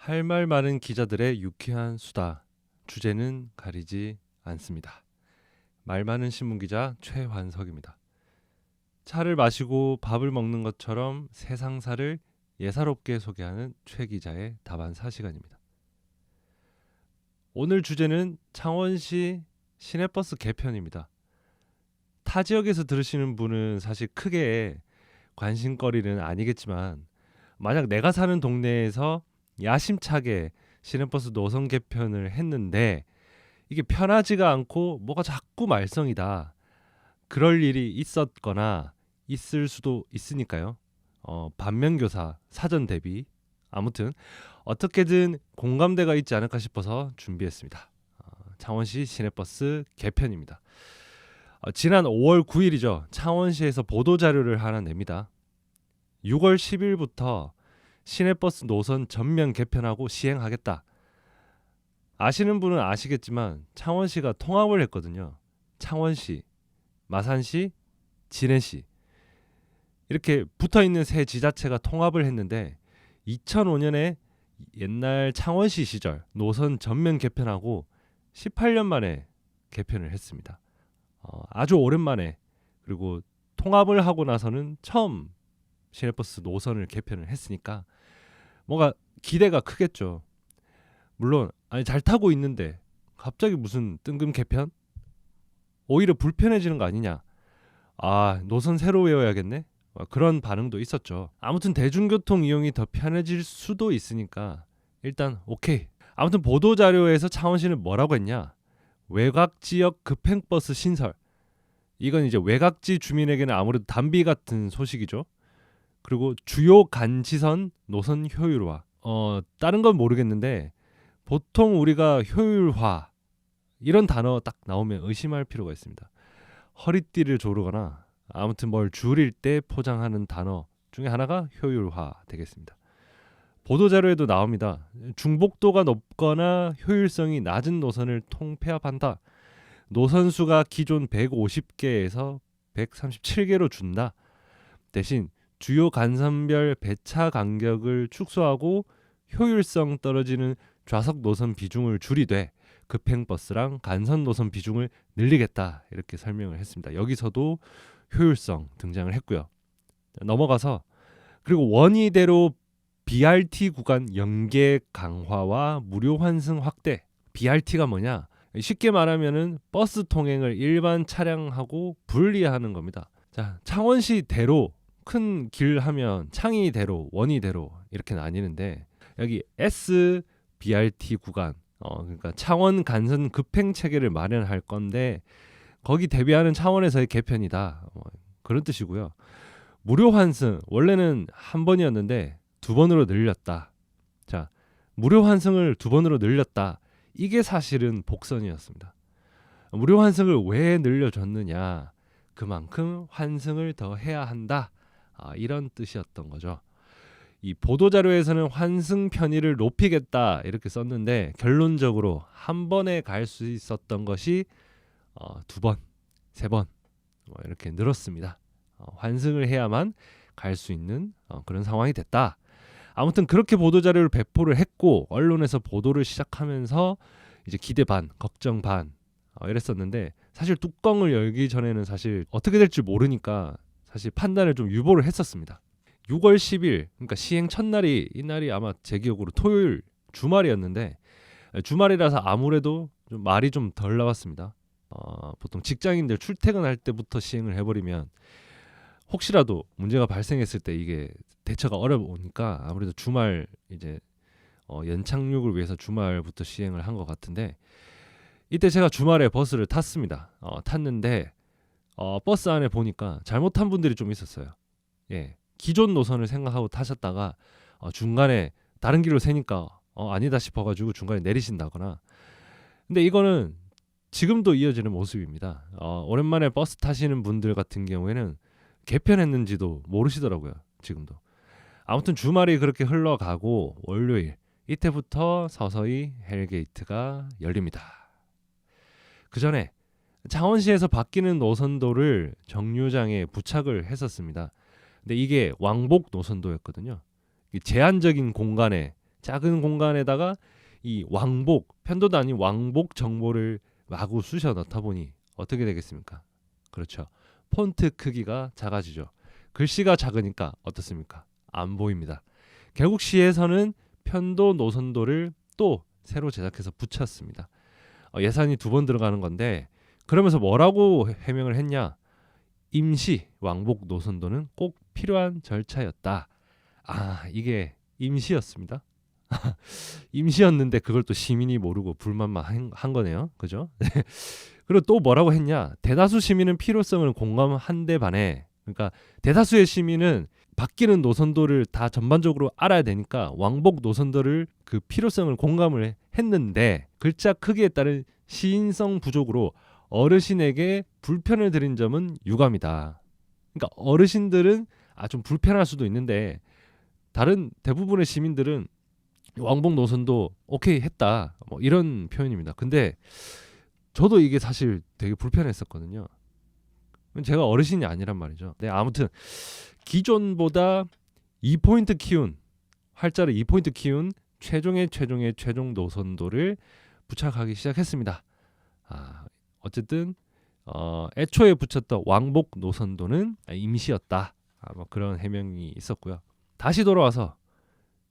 할 말 많은 기자들의 유쾌한 수다. 주제는 가리지 않습니다. 말 많은 신문기자 최환석입니다. 차를 마시고 밥을 먹는 것처럼 세상사를 예사롭게 소개하는 최 기자의 다반사 시간입니다. 오늘 주제는 창원시 시내버스 개편입니다. 타 지역에서 들으시는 분은 사실 크게 관심거리는 아니겠지만, 만약 내가 사는 동네에서 야심차게 시내버스 노선 개편을 했는데 이게 편하지가 않고 뭐가 자꾸 말썽이다, 그럴 일이 있었거나 있을 수도 있으니까요. 반면교사 사전 대비, 아무튼 어떻게든 공감대가 있지 않을까 싶어서 준비했습니다. 창원시 시내버스 개편입니다. 지난 5월 9일이죠. 창원시에서 보도자료를 하나 냅니다. 6월 10일부터 시내버스 노선 전면 개편하고 시행하겠다. 아시는 분은 아시겠지만 창원시가 통합을 했거든요. 창원시, 마산시, 진해시 이렇게 붙어있는 세 지자체가 통합을 했는데 2005년에 옛날 창원시 시절 노선 전면 개편하고 18년 만에 개편을 했습니다. 아주 오랜만에, 그리고 통합을 하고 나서는 처음 시내버스 노선을 개편을 했으니까 뭔가 기대가 크겠죠. 물론 잘 타고 있는데 갑자기 무슨 뜬금 개편? 오히려 불편해지는 거 아니냐? 노선 새로 외워야겠네? 그런 반응도 있었죠. 아무튼 대중교통 이용이 더 편해질 수도 있으니까 일단 오케이. 아무튼 보도자료에서 창원시는 뭐라고 했냐? 외곽지역 급행버스 신설. 이건 이제 외곽지 주민에게는 아무래도 단비 같은 소식이죠. 그리고 주요 간지선 노선 효율화. 다른 건 모르겠는데 보통 우리가 효율화 이런 단어 딱 나오면 의심할 필요가 있습니다. 허리띠를 조르거나 아무튼 뭘 줄일 때 포장하는 단어 중에 하나가 효율화 되겠습니다. 보도자료에도 나옵니다. 중복도가 높거나 효율성이 낮은 노선을 통폐합한다. 노선수가 기존 150개에서 137개로 준다. 대신 주요 간선별 배차 간격을 축소하고 효율성 떨어지는 좌석 노선 비중을 줄이되 급행버스랑 간선 노선 비중을 늘리겠다, 이렇게 설명을 했습니다. 여기서도 효율성 등장을 했고요. 넘어가서 그리고 원의대로 BRT 구간 연계 강화와 무료 환승 확대. BRT가 뭐냐? 쉽게 말하면은 버스 통행을 일반 차량하고 분리하는 겁니다. 자, 창원시 대로 큰 길 하면 창의대로, 원의대로 이렇게 나뉘는데 여기 SBRT 구간, 그러니까 창원 간선 급행 체계를 마련할 건데 거기 대비하는 차원에서의 개편이다, 그런 뜻이고요. 무료 환승 원래는 한 번이었는데 두 번으로 늘렸다. 자, 무료 환승을 두 번으로 늘렸다. 이게 사실은 복선이었습니다. 무료 환승을 왜 늘려줬느냐? 그만큼 환승을 더 해야 한다. 이런 뜻이었던 거죠. 이 보도자료에서는 환승 편의를 높이겠다 이렇게 썼는데 결론적으로 한 번에 갈 수 있었던 것이 두 번, 세 번 이렇게 늘었습니다. 환승을 해야만 갈 수 있는 그런 상황이 됐다. 아무튼 그렇게 보도자료를 배포를 했고 언론에서 보도를 시작하면서 이제 기대 반, 걱정 반 이랬었는데 사실 뚜껑을 열기 전에는 사실 어떻게 될지 모르니까 사실 판단을 좀 유보를 했었습니다. 6월 10일, 그러니까 시행 첫날이, 이날이 아마 제 기억으로 토요일 주말이었는데 주말이라서 아무래도 좀 말이 좀 덜 나왔습니다. 보통 직장인들 출퇴근할 때부터 시행을 해버리면 혹시라도 문제가 발생했을 때 이게 대처가 어려우니까 아무래도 주말 이제 연착륙을 위해서 주말부터 시행을 한 것 같은데, 이때 제가 주말에 버스를 탔습니다. 탔는데 버스 안에 보니까 잘못한 분들이 좀 있었어요. 예, 기존 노선을 생각하고 타셨다가 중간에 다른 길로 새니까 아니다 싶어가지고 중간에 내리신다거나. 근데 이거는 지금도 이어지는 모습입니다. 오랜만에 버스 타시는 분들 같은 경우에는 개편했는지도 모르시더라고요. 지금도. 아무튼 주말이 그렇게 흘러가고 월요일 이때부터 서서히 헬게이트가 열립니다. 그 전에 창원시에서 바뀌는 노선도를 정류장에 부착을 했었습니다. 근데 이게 왕복 노선도였거든요. 제한적인 공간에 작은 공간에다가 이 왕복, 편도도 아닌 왕복 정보를 마구 쑤셔 넣다 보니 어떻게 되겠습니까? 그렇죠. 폰트 크기가 작아지죠. 글씨가 작으니까 어떻습니까? 안 보입니다. 결국 시에서는 편도 노선도를 또 새로 제작해서 붙였습니다. 예산이 2번 들어가는 건데 그러면서 뭐라고 해명을 했냐? 임시 왕복 노선도는 꼭 필요한 절차였다. 아, 이게 임시였습니다. 임시였는데 그걸 또 시민이 모르고 불만만 한 거네요. 그죠? 그리고 또 뭐라고 했냐? 대다수 시민은 필요성을 공감한데 반해. 그러니까 대다수의 시민은 바뀌는 노선도를 다 전반적으로 알아야 되니까 왕복 노선도를 그 필요성을 공감을 했는데 글자 크기에 따른 시인성 부족으로 어르신에게 불편을 드린 점은 유감이다. 그러니까 어르신들은 좀 불편할 수도 있는데 다른 대부분의 시민들은 왕복 노선도 오케이 했다. 뭐 이런 표현입니다. 근데 저도 이게 사실 되게 불편했었거든요. 제가 어르신이 아니란 말이죠. 네, 아무튼 기존보다 2포인트 키운 활자를 2포인트 키운 최종의 최종 노선도를 부착하기 시작했습니다. 어쨌든 애초에 붙였던 왕복 노선도는 임시였다. 뭐 그런 해명이 있었고요. 다시 돌아와서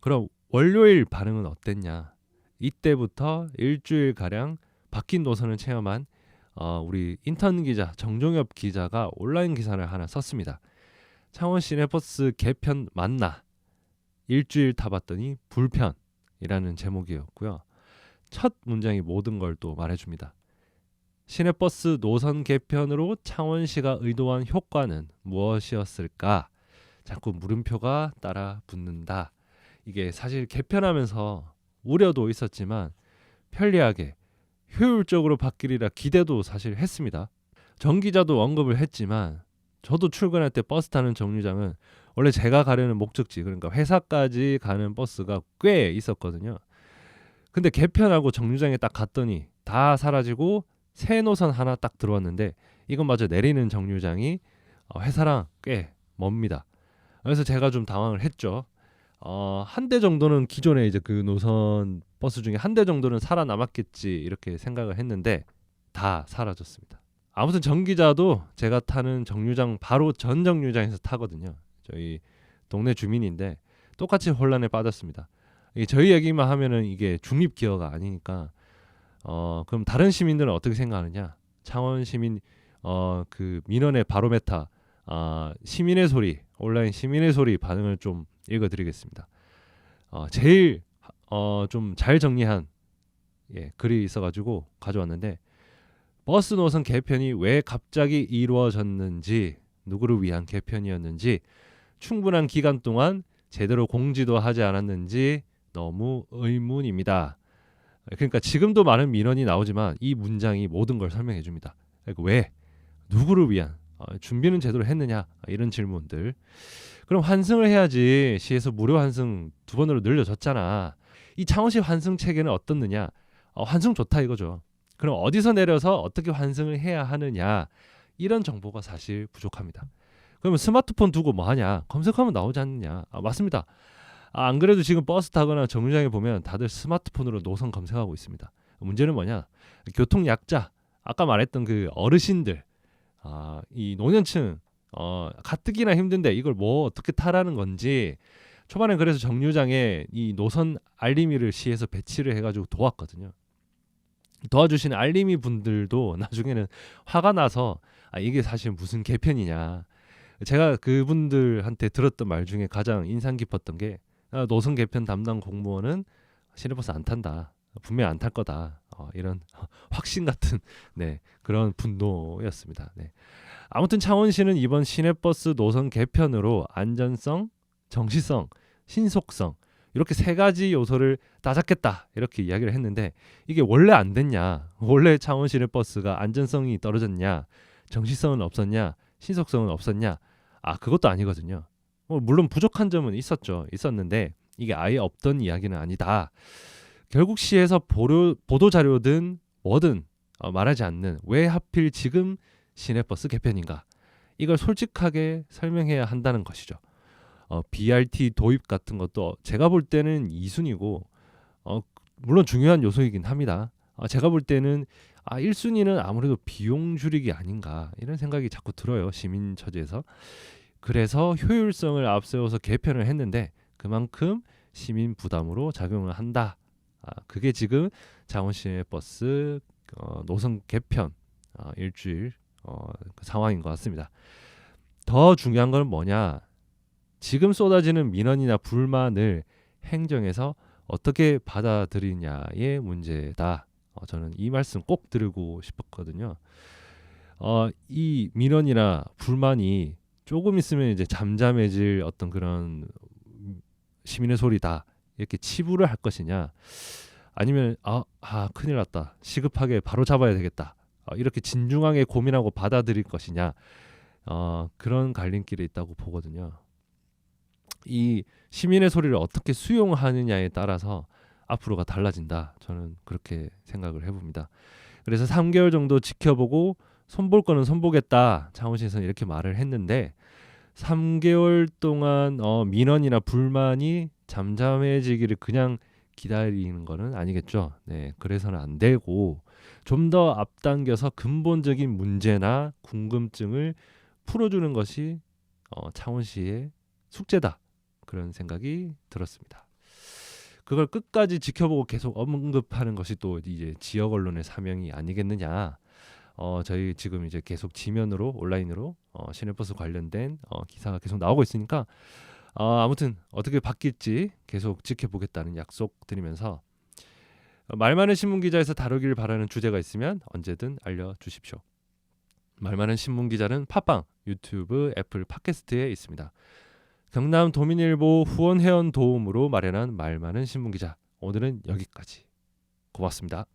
그럼 월요일 반응은 어땠냐? 이때부터 일주일 가량 바뀐 노선을 체험한 우리 인턴 기자 정종엽 기자가 온라인 기사를 하나 썼습니다. 창원 시내버스 개편 맞나? 일주일 타봤더니 불편이라는 제목이었고요. 첫 문장이 모든 걸 또 말해줍니다. 시내버스 노선 개편으로 창원시가 의도한 효과는 무엇이었을까? 자꾸 물음표가 따라 붙는다. 이게 사실 개편하면서 우려도 있었지만 편리하게 효율적으로 바뀌리라 기대도 사실 했습니다. 정 기자도 언급을 했지만 저도 출근할 때 버스 타는 정류장은 원래 제가 가려는 목적지 그러니까 회사까지 가는 버스가 꽤 있었거든요. 근데 개편하고 정류장에 딱 갔더니 다 사라지고 새 노선 하나 딱 들어왔는데 이건 마저 내리는 정류장이 회사랑 꽤 멉니다. 그래서 제가 좀 당황을 했죠. 한 대 정도는 기존에 이제 그 노선 버스 중에 한 대 정도는 살아남았겠지 이렇게 생각을 했는데 다 사라졌습니다. 아무튼 정 기자도 제가 타는 정류장 바로 전 정류장에서 타거든요. 저희 동네 주민인데 똑같이 혼란에 빠졌습니다. 저희 얘기만 하면은 이게 중립 기어가 아니니까 그럼 다른 시민들은 어떻게 생각하느냐? 창원 시민 그 민원의 바로메타 시민의 소리 온라인 시민의 소리 반응을 좀 읽어드리겠습니다. 제일 좀 잘 정리한 글이 있어가지고 가져왔는데 버스 노선 개편이 왜 갑자기 이루어졌는지 누구를 위한 개편이었는지 충분한 기간 동안 제대로 공지도 하지 않았는지 너무 의문입니다. 그러니까 지금도 많은 민원이 나오지만 이 문장이 모든 걸 설명해 줍니다. 그러니까 왜? 누구를 위한? 준비는 제대로 했느냐? 이런 질문들. 그럼 환승을 해야지. 시에서 무료 환승 2번으로 늘려줬잖아. 이 창원시 환승 체계는 어떻느냐? 환승 좋다 이거죠. 그럼 어디서 내려서 어떻게 환승을 해야 하느냐? 이런 정보가 사실 부족합니다. 그러면 스마트폰 두고 뭐 하냐? 검색하면 나오지 않느냐? 맞습니다. 안 그래도 지금 버스 타거나 정류장에 보면 다들 스마트폰으로 노선 검색하고 있습니다. 문제는 뭐냐? 교통 약자, 아까 말했던 그 어르신들, 이 노년층 가뜩이나 힘든데 이걸 뭐 어떻게 타라는 건지 초반에 그래서 정류장에 이 노선 알림이를 시에서 배치를 해가지고 도왔거든요. 도와주신 알림이 분들도 나중에는 화가 나서 이게 사실 무슨 개편이냐. 제가 그분들한테 들었던 말 중에 가장 인상 깊었던 게 노선 개편 담당 공무원은 시내버스 안 탄다. 분명히 안 탈 거다. 이런 확신 같은 그런 분노였습니다. 아무튼 창원시는 이번 시내버스 노선 개편으로 안전성, 정시성, 신속성 이렇게 3가지 요소를 따잡겠다 이렇게 이야기를 했는데 이게 원래 안 됐냐? 원래 창원 시내버스가 안전성이 떨어졌냐? 정시성은 없었냐? 신속성은 없었냐? 그것도 아니거든요. 물론 부족한 점은 있었는데 이게 아예 없던 이야기는 아니다. 결국 시에서 보도 자료든 뭐든 말하지 않는 왜 하필 지금 시내버스 개편인가? 이걸 솔직하게 설명해야 한다는 것이죠. BRT 도입 같은 것도 제가 볼 때는 2순위고 물론 중요한 요소이긴 합니다. 제가 볼 때는 1순위는 아무래도 비용 줄이기 아닌가 이런 생각이 자꾸 들어요. 시민 처지에서. 그래서 효율성을 앞세워서 개편을 했는데 그만큼 시민 부담으로 작용을 한다. 그게 지금 장원 시내버스 노선 개편 일주일 그 상황인 것 같습니다. 더 중요한 건 뭐냐? 지금 쏟아지는 민원이나 불만을 행정에서 어떻게 받아들이냐의 문제다. 저는 이 말씀 꼭 드리고 싶었거든요. 이 민원이나 불만이 조금 있으면 이제 잠잠해질 어떤 그런 시민의 소리다 이렇게 치부를 할 것이냐, 아니면 큰일 났다, 시급하게 바로 잡아야 되겠다, 이렇게 진중하게 고민하고 받아들일 것이냐, 그런 갈림길에 있다고 보거든요. 이 시민의 소리를 어떻게 수용하느냐에 따라서 앞으로가 달라진다. 저는 그렇게 생각을 해봅니다. 그래서 3개월 정도 지켜보고 손볼 거는 손보겠다. 창원시에서는 이렇게 말을 했는데 3개월 동안 민원이나 불만이 잠잠해지기를 그냥 기다리는 거는 아니겠죠. 네, 그래서는 안 되고 좀 더 앞당겨서 근본적인 문제나 궁금증을 풀어주는 것이 창원시의 숙제다. 그런 생각이 들었습니다. 그걸 끝까지 지켜보고 계속 언급하는 것이 또 이제 지역 언론의 사명이 아니겠느냐. 저희 지금 이제 계속 지면으로 온라인으로 시내버스 관련된 기사가 계속 나오고 있으니까 아무튼 어떻게 바뀔지 계속 지켜보겠다는 약속 드리면서 말 많은 신문 기자에서 다루길 바라는 주제가 있으면 언제든 알려주십시오. 말 많은 신문 기자는 팟빵, 유튜브, 애플 팟캐스트에 있습니다. 경남 도민일보 후원 회원 도움으로 마련한 말 많은 신문 기자. 오늘은 여기까지. 고맙습니다.